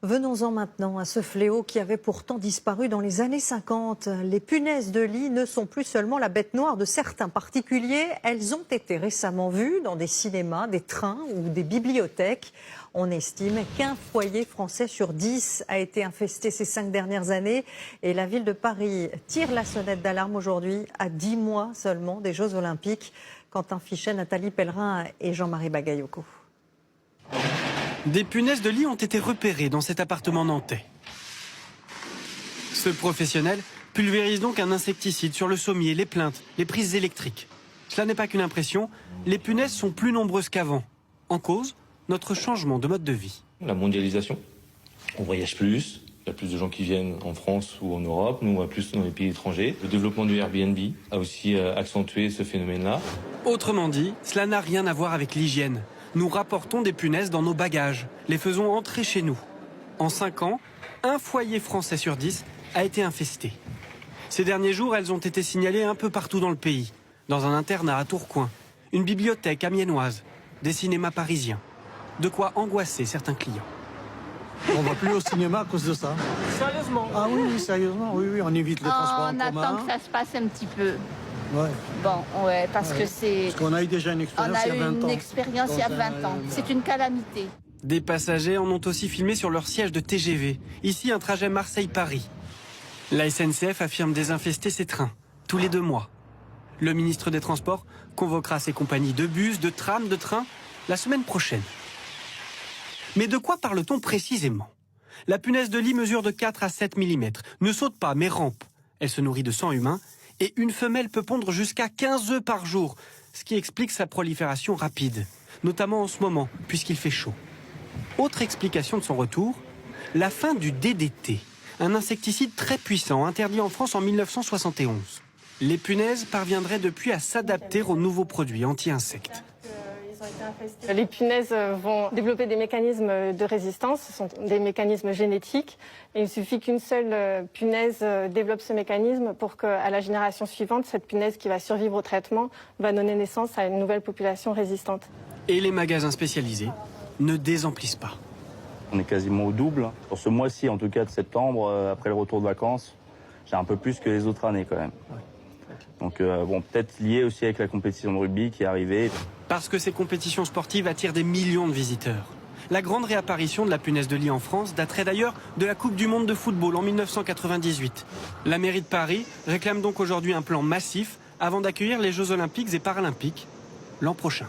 Venons-en maintenant à ce fléau qui avait pourtant disparu dans les années 50. Les punaises de lit ne sont plus seulement la bête noire de certains particuliers. Elles ont été récemment vues dans des cinémas, des trains ou des bibliothèques. On estime qu'un foyer français sur 10 a été infesté ces 5 dernières années. Et la ville de Paris tire la sonnette d'alarme aujourd'hui, à 10 mois seulement des Jeux Olympiques. Quentin Fichet, Nathalie Pellerin et Jean-Marie Bagayoko. Des punaises de lit ont été repérées dans cet appartement nantais. Ce professionnel pulvérise donc un insecticide sur le sommier, les plinthes, les prises électriques. Cela n'est pas qu'une impression, les punaises sont plus nombreuses qu'avant. En cause, notre changement de mode de vie. La mondialisation, on voyage plus, il y a plus de gens qui viennent en France ou en Europe, nous on va plus dans les pays étrangers. Le développement du Airbnb a aussi accentué ce phénomène-là. Autrement dit, cela n'a rien à voir avec l'hygiène. Nous rapportons des punaises dans nos bagages, les faisons entrer chez nous. En 5 ans, un foyer français sur 10 a été infesté. Ces derniers jours, elles ont été signalées un peu partout dans le pays. Dans un internat à Tourcoing, une bibliothèque amiénoise, des cinémas parisiens. De quoi angoisser certains clients. On ne va plus au cinéma à cause de ça. Sérieusement? Ah oui, sérieusement, oui, on évite les transports en commun. On attend que ça se passe un petit peu. Ouais. Bon, ouais, parce que c'est... Parce qu'on a eu déjà une expérience il y a 20 ans. On a eu une expérience il y a 20 ans. C'est une calamité. Des passagers en ont aussi filmé sur leur siège de TGV. Ici, un trajet Marseille-Paris. La SNCF affirme désinfester ses trains, tous les 2 mois. Le ministre des Transports convoquera ses compagnies de bus, de trams, de trains la semaine prochaine. Mais de quoi parle-t-on précisément? La punaise de lit mesure de 4 à 7 mm, ne saute pas mais rampe. Elle se nourrit de sang humain et une femelle peut pondre jusqu'à 15 œufs par jour, ce qui explique sa prolifération rapide, notamment en ce moment puisqu'il fait chaud. Autre explication de son retour, la fin du DDT, un insecticide très puissant interdit en France en 1971. Les punaises parviendraient depuis à s'adapter aux nouveaux produits anti-insectes. Les punaises vont développer des mécanismes de résistance, ce sont des mécanismes génétiques. Et il suffit qu'une seule punaise développe ce mécanisme pour qu'à la génération suivante, cette punaise qui va survivre au traitement va donner naissance à une nouvelle population résistante. Et les magasins spécialisés ne désemplissent pas. On est quasiment au double. Pour ce mois-ci, en tout cas de septembre, après le retour de vacances, j'ai un peu plus que les autres années quand même. Donc bon, peut-être lié aussi avec la compétition de rugby qui est arrivée. Parce que ces compétitions sportives attirent des millions de visiteurs. La grande réapparition de la punaise de lit en France daterait d'ailleurs de la Coupe du Monde de football en 1998. La mairie de Paris réclame donc aujourd'hui un plan massif avant d'accueillir les Jeux Olympiques et Paralympiques l'an prochain.